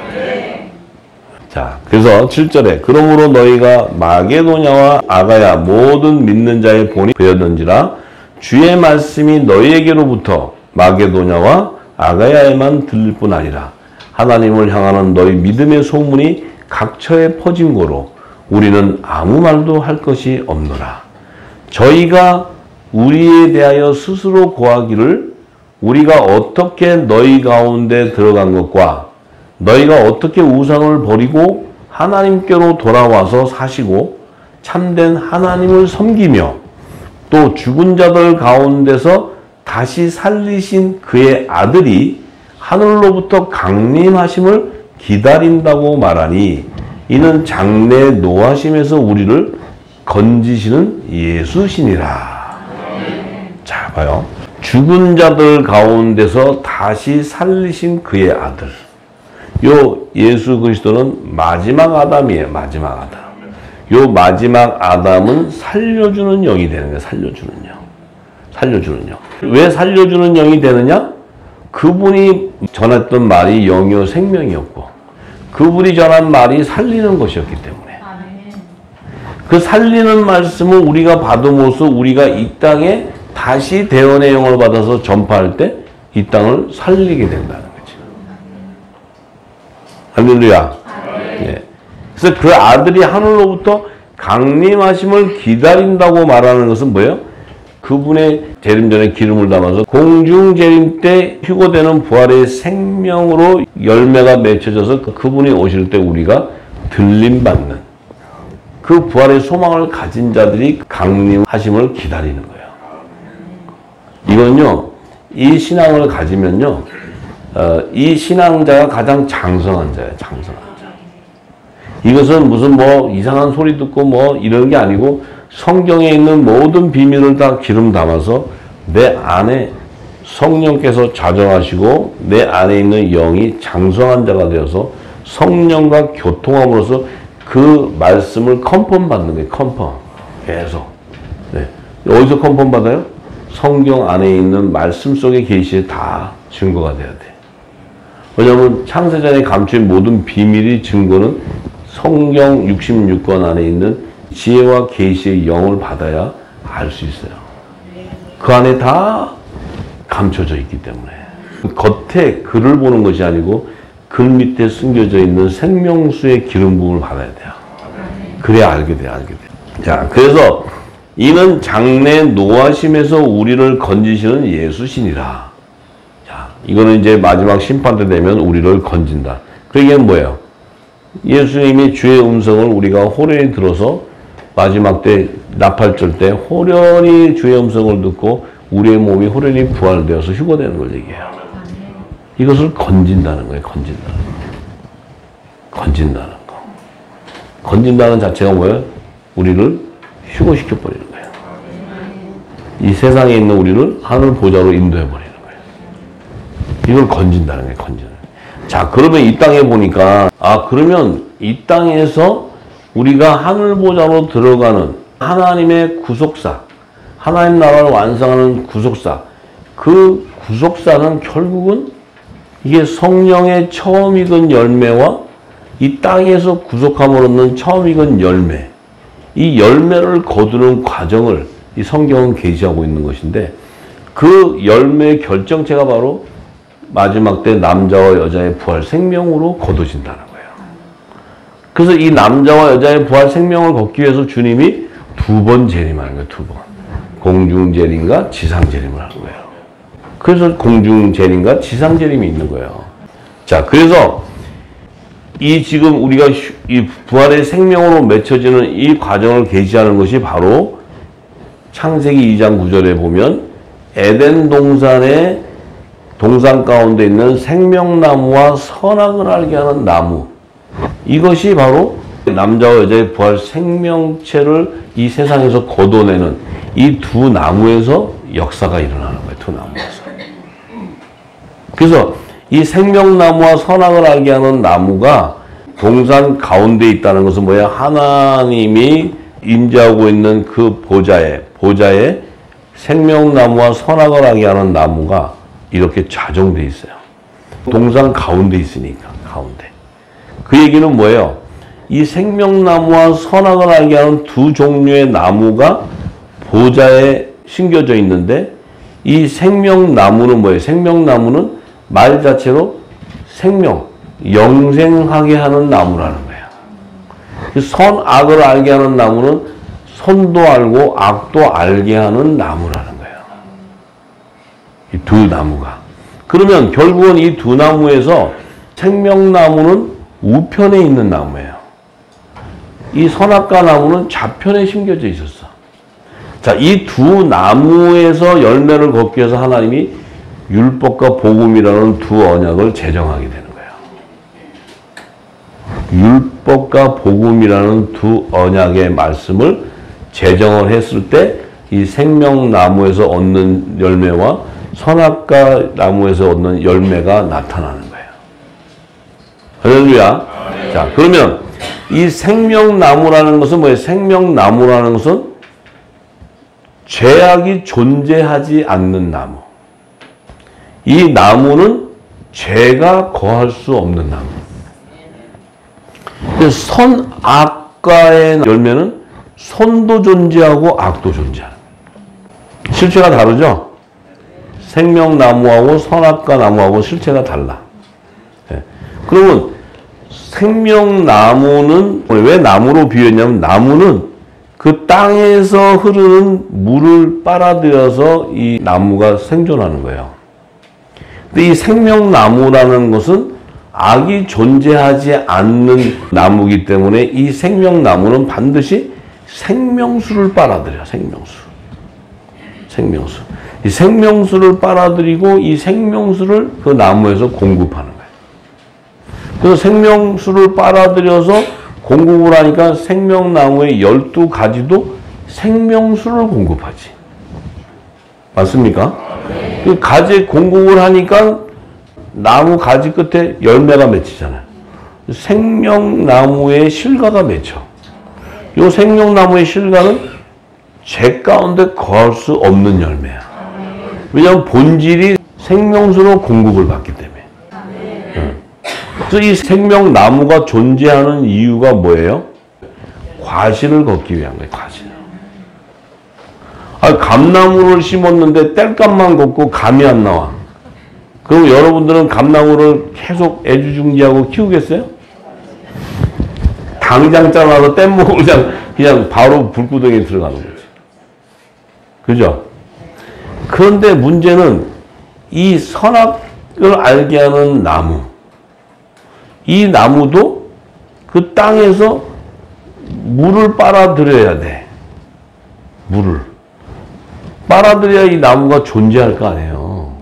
자, 그래서 7절에 그러므로 너희가 마게도냐와 아가야 모든 믿는 자의 본이 되었는지라 주의 말씀이 너희에게로부터 마게도냐와 아가야에만 들릴 뿐 아니라 하나님을 향하는 너희 믿음의 소문이 각처에 퍼진 고로 우리는 아무 말도 할 것이 없노라. 저희가 우리에 대하여 스스로 고하기를 우리가 어떻게 너희 가운데 들어간 것과 너희가 어떻게 우상을 버리고 하나님께로 돌아와서 사시고 참된 하나님을 섬기며 또 죽은 자들 가운데서 다시 살리신 그의 아들이 하늘로부터 강림하심을 기다린다고 말하니 이는 장래 노하심에서 우리를 건지시는 예수시니라. 자, 봐요. 죽은 자들 가운데서 다시 살리신 그의 아들. 요 예수 그리스도는 마지막 아담이에요. 마지막 아담. 요 마지막 아담은 살려주는 영이 되는 거예요. 살려주는 영. 살려주는 영. 왜 살려주는 영이 되느냐? 그분이 전했던 말이 영이요 생명이었고 그분이 전한 말이 살리는 것이었기 때문에 그 살리는 말씀을 우리가 받음으로써 우리가 이 땅에 다시 대언의 영을 받아서 전파할 때 이 땅을 살리게 된다는 거죠. 할렐루야. 예. 그래서 그 아들이 하늘로부터 강림하심을 기다린다고 말하는 것은 뭐예요? 그분의 재림 전에 기름을 담아서 공중 재림 때 휴거되는 부활의 생명으로 열매가 맺혀져서 그분이 오실 때 우리가 들림받는 그 부활의 소망을 가진 자들이 강림하심을 기다리는 거예요. 이건요, 이 신앙을 가지면요, 이 신앙자가 가장 장성한 자예요. 장성한 자. 이것은 무슨 뭐 이상한 소리 듣고 뭐 이런 게 아니고 성경에 있는 모든 비밀을 다 기름 담아서 내 안에 성령께서 좌정하시고 내 안에 있는 영이 장성한 자가 되어서 성령과 교통함으로써 그 말씀을 컨펌 받는 거예요. 컨펌. 계속. 네. 어디서 컨펌 받아요? 성경 안에 있는 말씀 속의 계시에 다 증거가 돼야 돼. 왜냐하면 창세전에 감춘 모든 비밀이 증거는 성경 66권 안에 있는 지혜와 계시의 영을 받아야 알 수 있어요. 그 안에 다 감춰져 있기 때문에. 겉에 글을 보는 것이 아니고 글 밑에 숨겨져 있는 생명수의 기름 부음을 받아야 돼요. 그래야 알게 돼요. 알게 돼요. 자, 그래서 이는 장래 노하심에서 우리를 건지시는 예수시니라. 자, 이거는 이제 마지막 심판 때 되면 우리를 건진다. 그 얘기는 뭐예요? 예수님이 주의 음성을 우리가 호련히 들어서 마지막 때 나팔절 때 호련히 주의 음성을 듣고 우리의 몸이 호련히 부활되어서 휴거되는 걸 얘기해요. 이것을 건진다는 거예요. 건진다는 거. 건진다는 거. 건진다는 자체가 뭐예요? 우리를 휴거시켜버리는 거예요. 이 세상에 있는 우리를 하늘 보좌로 인도해버리는 거예요. 이걸 건진다는 거예요. 건진다는 거예요. 자, 그러면 이 땅에 보니까 그러면 이 땅에서 우리가 하늘 보좌로 들어가는 하나님의 구속사, 하나님 나라를 완성하는 구속사, 그 구속사는 결국은 이게 성령의 처음 익은 열매와 이 땅에서 구속함으로 얻는 처음 익은 열매, 이 열매를 거두는 과정을 이 성경은 계시하고 있는 것인데 그 열매의 결정체가 바로 마지막 때 남자와 여자의 부활 생명으로 거둬진다는 거예요. 그래서 이 남자와 여자의 부활 생명을 걷기 위해서 주님이 두 번 재림하는 거예요. 두 번. 공중 재림과 지상 재림을 하는 거예요. 그래서 공중 재림과 지상 재림이 있는 거예요. 자, 그래서 이 지금 우리가 이 부활의 생명으로 맺혀지는 이 과정을 계시하는 것이 바로 창세기 2장 9절에 보면 에덴 동산의 동산 가운데 있는 생명나무와 선악을 알게 하는 나무, 이것이 바로 남자와 여자의 부활 생명체를 이 세상에서 걷어내는 이 두 나무에서 역사가 일어나는 거예요. 두 나무에서. 그래서 이 생명나무와 선악을 알게 하는 나무가 동산 가운데 있다는 것은 뭐야? 하나님이 임재하고 있는 그 보좌에 생명나무와 선악을 알게 하는 나무가 이렇게 좌정돼 있어요. 동산 가운데 있으니까, 가운데. 그 얘기는 뭐예요? 이 생명나무와 선악을 알게 하는 두 종류의 나무가 보좌에 심겨져 있는데, 이 생명나무는 뭐예요? 생명나무는 말 자체로 생명, 영생하게 하는 나무라는 거예요. 선악을 알게 하는 나무는 선도 알고 악도 알게 하는 나무라는 거예요. 이 두 나무가. 그러면 결국은 이 두 나무에서 생명나무는 우편에 있는 나무예요. 이 선악과 나무는 좌편에 심겨져 있었어. 자, 이 두 나무에서 열매를 걷기 위해서 하나님이 율법과 복음이라는 두 언약을 제정하게 되는 거예요. 율법과 복음이라는 두 언약의 말씀을 제정을 했을 때 이 생명나무에서 얻는 열매와 선악과 나무에서 얻는 열매가 나타나는 거예요. 할렐루야. 자, 그러면 이 생명나무라는 것은 뭐예요? 생명나무라는 것은 죄악이 존재하지 않는 나무. 이 나무는 죄가 거할 수 없는 나무. 선악과의 열매는 선도 존재하고 악도 존재하는 거예요. 실체가 다르죠? 생명나무하고 선악과 나무하고 실체가 달라. 네. 그러면 생명나무는 왜 나무로 비유했냐면, 나무는 그 땅에서 흐르는 물을 빨아들여서 이 나무가 생존하는 거예요. 근데 이 생명나무라는 것은 악이 존재하지 않는 나무이기 때문에 이 생명나무는 반드시 생명수를 빨아들여요. 생명수. 이 생명수를 빨아들이고 이 생명수를 그 나무에서 공급하는 거예요. 그래서 생명수를 빨아들여서 공급을 하니까 생명나무의 12가지도 생명수를 공급하지. 맞습니까? 그 가지 공급을 하니까 나무 가지 끝에 열매가 맺히잖아요. 생명나무의 실과가 맺혀. 이 생명나무의 실과는 죄 가운데 거할 수 없는 열매야. 왜냐하면 본질이 생명수로 공급을 받기 때문에. 그래서 이 생명나무가 존재하는 이유가 뭐예요? 과실을 걷기 위한 거예요. 과실. 감나무를 심었는데 땔감만 걷고 감이 안 나와. 그럼 여러분들은 감나무를 계속 애지중지하고 키우겠어요? 당장 잘라서 뗏목을 그냥 바로 불구덩이에 들어가는 거지. 그죠? 그런데 문제는 이 선악을 알게 하는 나무, 이 나무도 그 땅에서 물을 빨아들여야 돼. 물을. 빨아들여야 이 나무가 존재할 거 아니에요.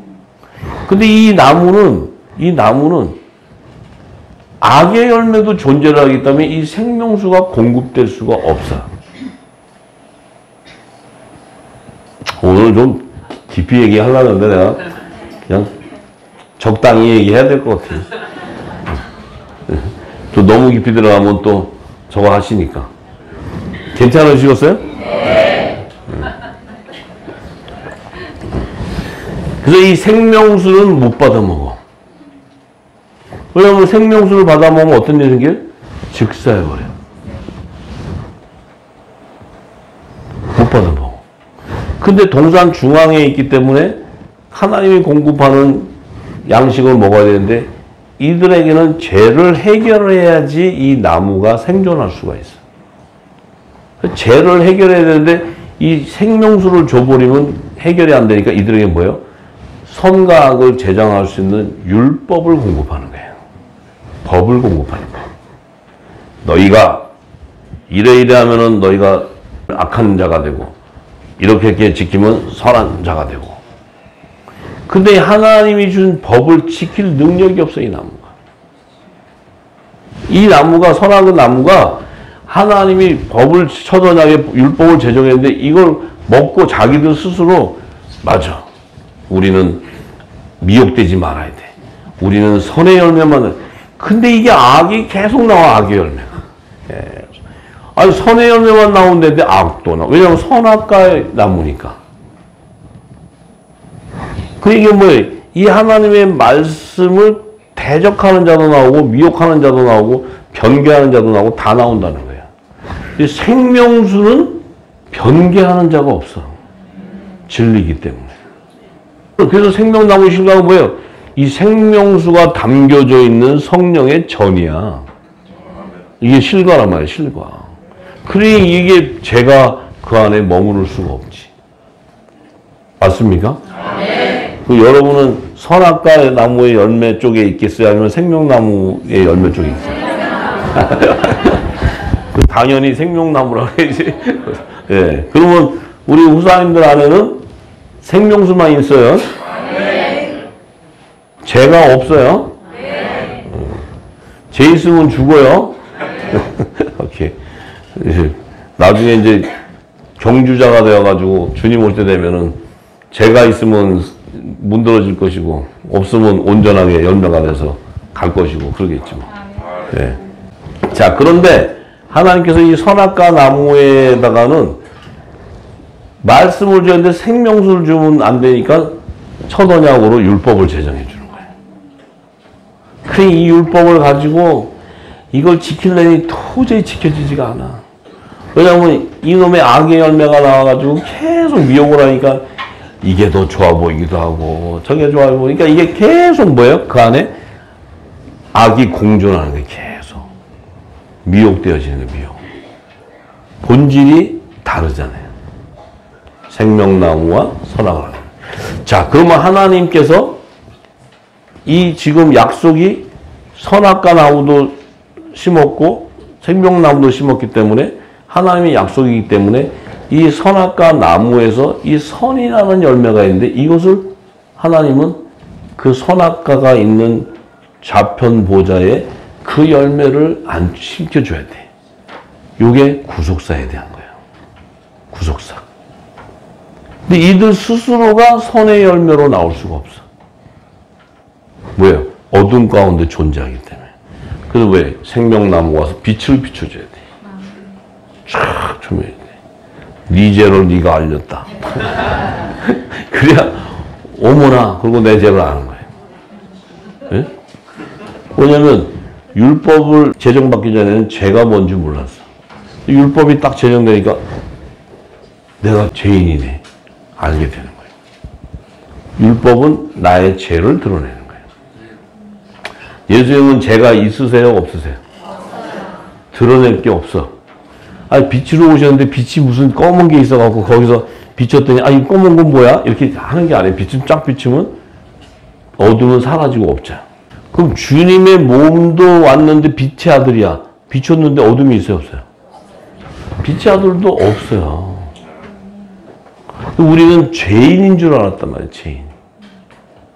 근데 이 나무는 악의 열매도 존재를 하기 때문에 이 생명수가 공급될 수가 없어. 오늘 좀 깊이 얘기하려고 했는데 내가 그냥 적당히 얘기해야 될 것 같아요. 또 너무 깊이 들어가면 또 저거 하시니까. 괜찮으시겠어요? 네. 그래서 이 생명수는 못 받아 먹어. 왜냐하면 생명수를 받아 먹으면 어떤 일이 생겨요? 즉사해버려. 못 받아 먹어. 근데 동산 중앙에 있기 때문에 하나님이 공급하는 양식을 먹어야 되는데 이들에게는 죄를 해결해야지 이 나무가 생존할 수가 있어. 죄를 해결해야 되는데 이 생명수를 줘버리면 해결이 안 되니까 이들에게 뭐예요? 선과 악을 제정할 수 있는 율법을 공급하는 거예요. 법을 공급하는 거예요. 너희가 이래 하면은 너희가 악한 자가 되고 이렇게 지키면 선한 자가 되고. 근데 하나님이 준 법을 지킬 능력이 없어, 이 나무가. 이 나무가, 선악의 나무가 하나님이 법을 처선하게 율법을 제정했는데 이걸 먹고 자기들 스스로 맞아. 우리는 미혹되지 말아야 돼. 우리는 선의 열매만. 근데 이게 악이 계속 나와, 악의 열매가. 아니, 선의 열매만 나오는데 악도 나와. 왜냐하면 선악과의 나무니까. 그 얘기는 뭐예요? 이 하나님의 말씀을 대적하는 자도 나오고, 미혹하는 자도 나오고, 변개하는 자도 나오고, 다 나온다는 거예요. 생명수는 변개하는 자가 없어. 진리이기 때문에. 그래서 생명나무 실과가 뭐예요? 이 생명수가 담겨져 있는 성령의 전이야. 이게 실과란 말이에요, 실과. 그러니 이게 제가 그 안에 머무를 수가 없지. 맞습니까? 네. 그 여러분은 선악과 나무의 열매 쪽에 있겠어요? 아니면 생명나무의 열매 쪽에 있어요? 당연히 생명나무라고 해야지. 예. 그러면 우리 후사님들 안에는 생명수만 있어요? 네. 죄가 없어요? 네. 죄 있으면 죽어요? 오케이. 나중에 이제 경주자가 되어가지고 주님 올 때 되면은 죄가 있으면 문드러질 것이고 없으면 온전하게 열매가 돼서 갈 것이고 그러겠죠. 네. 자, 그런데 하나님께서 이 선악과 나무에다가는 말씀을 주는데 생명수를 주면 안 되니까 첫 언약으로 율법을 제정해 주는 거예요. 그 이 율법을 가지고 이걸 지키려니 도저히 지켜지지가 않아. 왜냐하면 이놈의 악의 열매가 나와가지고 계속 미혹을 하니까 이게 더 좋아 보이기도 하고 저게 좋아 보이니까 이게 계속 뭐예요? 그 안에 악이 공존하는 거예요. 계속 미혹되어지는 거예요. 미혹. 본질이 다르잖아요. 생명나무와 선악을 하는. 자, 그러면 하나님께서 이 지금 약속이 선악과 나무도 심었고 생명나무도 심었기 때문에 하나님의 약속이기 때문에 이 선악과 나무에서 이 선이라는 열매가 있는데 이것을 하나님은 그 선악과가 있는 좌편 보좌에 그 열매를 안 심겨줘야 돼. 이게 구속사에 대한 거예요. 구속사. 근데 이들 스스로가 선의 열매로 나올 수가 없어. 왜요? 어둠 가운데 존재하기 때문에. 그래서 왜? 생명나무 와서 빛을 비춰줘야 돼. 쫙 조명해야 돼. 네 죄를 네가 알렸다. 그래야 어머나 그리고 내 죄를 아는 거예요. 예? 왜냐면 율법을 제정받기 전에는 죄가 뭔지 몰랐어. 율법이 딱 제정되니까 내가 죄인이네. 알게 되는 거예요. 율법은 나의 죄를 드러내는 거예요. 예수님은 죄가 있으세요? 없으세요? 드러낼 게 없어. 아니, 빛으로 오셨는데 빛이 무슨 검은 게 있어갖고 거기서 비쳤더니 아, 이 검은 건 뭐야? 이렇게 하는 게 아니에요. 빛을 쫙 비추면 어둠은 사라지고 없잖아. 그럼 주님의 몸도 왔는데 빛의 아들이야. 비췄는데 어둠이 있어요? 없어요? 빛의 아들도 없어요. 우리는 죄인인 줄 알았단 말이에요. 죄인.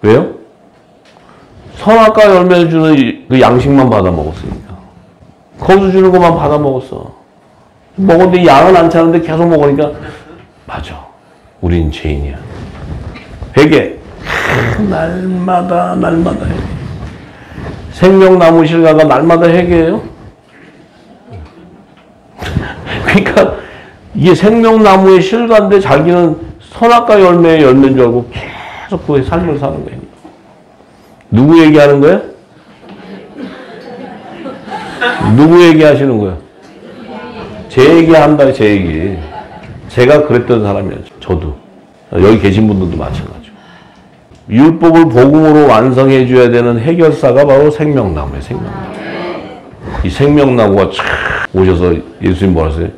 왜요? 선악과 열매를 주는 그 양식만 받아 먹었으니까. 거기서 주는 것만 받아 먹었어. 먹었는데 양은 안 차는데 계속 먹으니까 맞아. 우린 죄인이야. 회개. 날마다 회개. 생명나무 실과가 날마다 회개예요. 그러니까 이게 생명나무의 실과인데 자기는 선악과 열매의 열매인 줄 알고 계속 그 삶을 사는 거예요. 누구 얘기하는 거예요? 누구 얘기하시는 거예요? 제 얘기한다, 제 얘기. 제가 그랬던 사람이에요. 저도. 여기 계신 분들도 마찬가지고. 율법을 복음으로 완성해 줘야 되는 해결사가 바로 생명나무예요. 생명나무. 이 생명나무가 촥 오셔서 예수님 뭐라 하세요?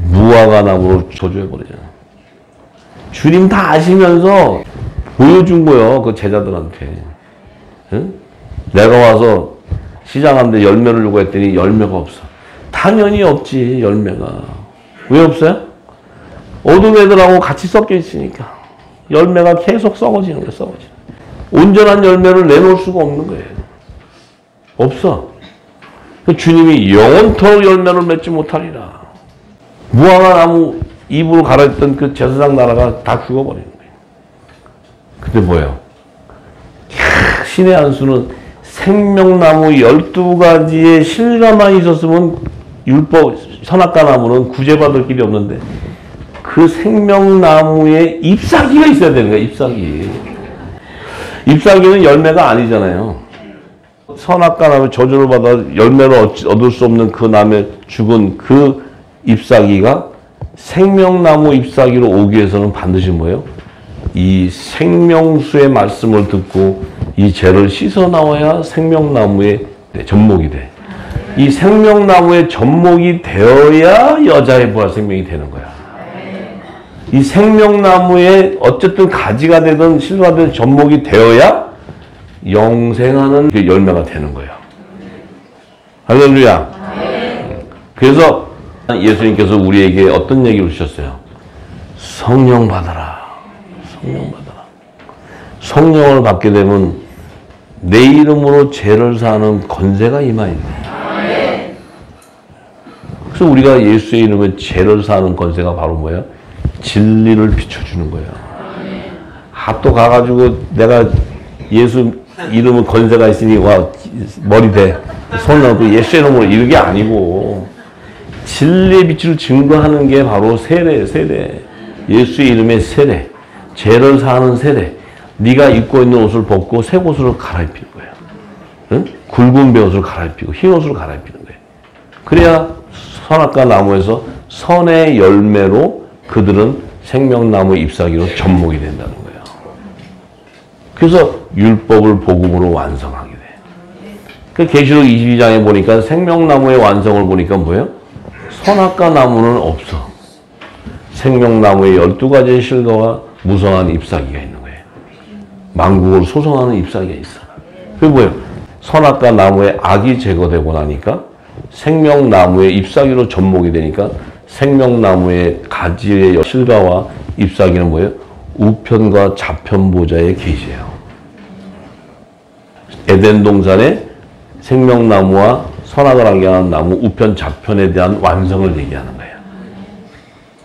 무화과 나무로 저주해버리잖아요. 주님 다 아시면서 보여준 거예요. 그 제자들한테. 응? 내가 와서 시장하는데 열매를 요구했더니 열매가 없어. 당연히 없지, 열매가. 왜 없어요? 어둠 애들하고 같이 섞여 있으니까. 열매가 계속 썩어지는 거예요, 썩어지는 거예요. 온전한 열매를 내놓을 수가 없는 거예요. 없어. 주님이 영원토록 열매를 맺지 못하리라. 무화과 나무 잎으로 갈아있던 그 제사장 나라가 다 죽어버리는 거예요. 근데 뭐예요? 신의 안수는 생명나무 12가지의 실과만 있었으면 율법, 선악과 나무는 구제받을 길이 없는데 그 생명나무에 잎사귀가 있어야 되는 거야, 잎사귀. 잎사귀는 열매가 아니잖아요. 선악과 나무 저주를 받아 열매를 얻을 수 없는 그 나무에 죽은 그 잎사귀가 생명나무 잎사귀로 오기 위해서는 반드시 뭐예요? 이 생명수의 말씀을 듣고 이 죄를 씻어 나와야 생명나무의 접목이 돼. 이 생명나무의 접목이 되어야 여자의 부활 생명이 되는 거야. 이 생명나무에 어쨌든 가지가 되든 실과가 되든 접목이 되어야 영생하는 그 열매가 되는 거예요. 할렐루야. 그래서 예수님께서 우리에게 어떤 얘기를 주셨어요? 성령 받아라. 성령 받아라. 성령을 받게 되면 내 이름으로 죄를 사는 권세가 임하있네. 그래서 우리가 예수의 이름에 죄를 사는 권세가 바로 뭐예요? 진리를 비춰주는 거예요. 또 가가지고 내가 예수 이름은 권세가 있으니 와 머리 대 손 넣고 예수의 이름으로 이게 아니고 진리의 빛을 증거하는 게 바로 세례. 예수의 이름의 세례. 죄를 사하는 세례. 네가 입고 있는 옷을 벗고 새 옷으로 갈아입히는 거예요. 응? 굵은 베옷을 갈아입히고 흰 옷으로 갈아입히는 거예요. 그래야 선악과 나무에서 선의 열매로 그들은 생명나무 잎사귀로 접목이 된다는 거예요. 그래서 율법을 복음으로 완성하게 돼. 그 계시록 22장에 보니까 생명나무의 완성을 보니까 뭐예요? 선악과 나무는 없어. 생명나무의 12가지의 실과와 무성한 잎사귀가 있는 거예요. 만국을 소성하는 잎사귀가 있어. 그게 뭐예요? 선악과 나무의 악이 제거되고 나니까 생명나무의 잎사귀로 접목이 되니까 생명나무의 가지의 실과와 잎사귀는 뭐예요? 우편과 좌편 보좌의 계시예요. 에덴 동산의 생명나무와 선악을 알게 나무 우편 좌편에 대한 완성을 얘기하는 거예요.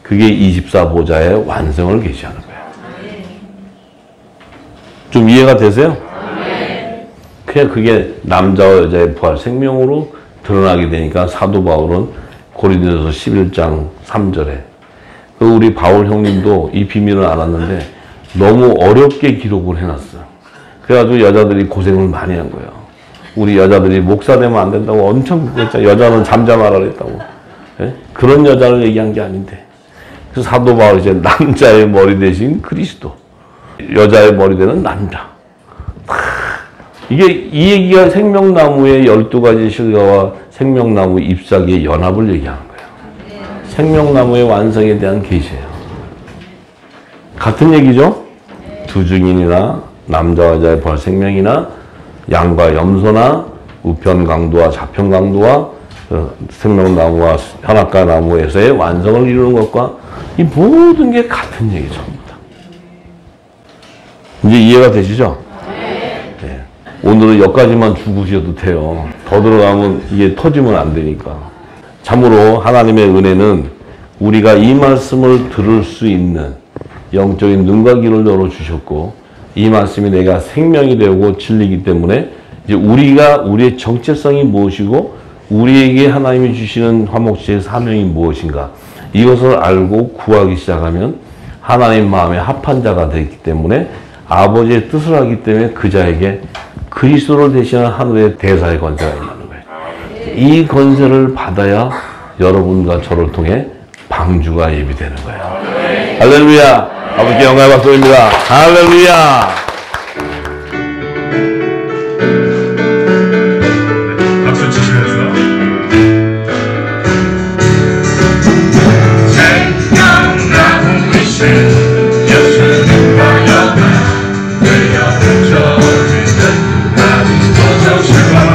그게 24보좌의 완성을 계시하는 거예요. 좀 이해가 되세요? 그냥 그게 남자와 여자의 부활 생명으로 드러나게 되니까 사도 바울은 고린도서 11장 3절에 우리 바울 형님도 이 비밀을 알았는데 너무 어렵게 기록을 해놨어. 그래가지고 여자들이 고생을 많이 한 거예요. 우리 여자들이 목사 되면 안 된다고 엄청 그랬잖아. 여자는 잠잠하라 그랬다고. 예? 그런 여자를 얘기한 게 아닌데. 그래서 사도 바울이 이제 남자의 머리 대신 그리스도, 여자의 머리 되는 남자. 이게 이 얘기가 생명나무의 12가지 실과와 생명나무 잎사귀의 연합을 얘기하는 거예요. 생명나무의 완성에 대한 계시예요. 같은 얘기죠? 두 증인이나 남자와 여자의 부활 생명이나 양과 염소나 우편 강도와 좌편 강도와 생명나무와 현악과 나무에서의 완성을 이루는 것과 이 모든 게 같은 얘기 전부 다. 이제 이해가 되시죠? 네. 오늘은 여기까지만 죽으셔도 돼요. 더 들어가면 이게 터지면 안 되니까. 참으로 하나님의 은혜는 우리가 이 말씀을 들을 수 있는 영적인 눈과 귀를 열어주셨고 이 말씀이 내가 생명이 되고 진리이기 때문에 이제 우리가 우리의 정체성이 무엇이고 우리에게 하나님이 주시는 화목제의 사명이 무엇인가 이것을 알고 구하기 시작하면 하나님 마음에 합한 자가 되기 때문에 아버지의 뜻을 하기 때문에 그 자에게 그리스도를 대신한 하늘의 대사의 권세가 있는 거예요. 이 권세를 받아야 여러분과 저를 통해 방주가 예비되는 거예요. 할렐루야. 아버지께 영광의 박수 드립니다. 할렐루야. 박수 치시면서 생명나무이신 예수님과 연합 그 옆에 젖은 하나님 보좌 실과와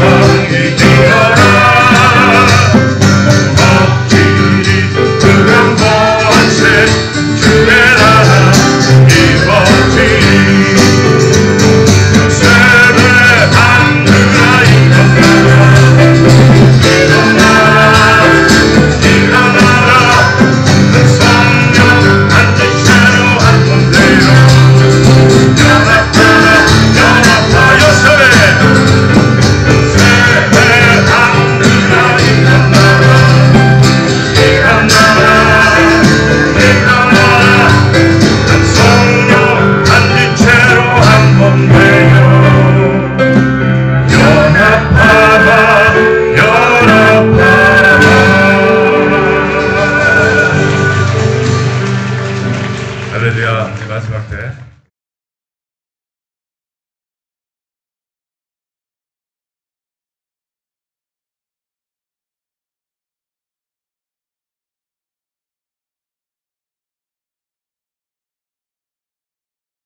나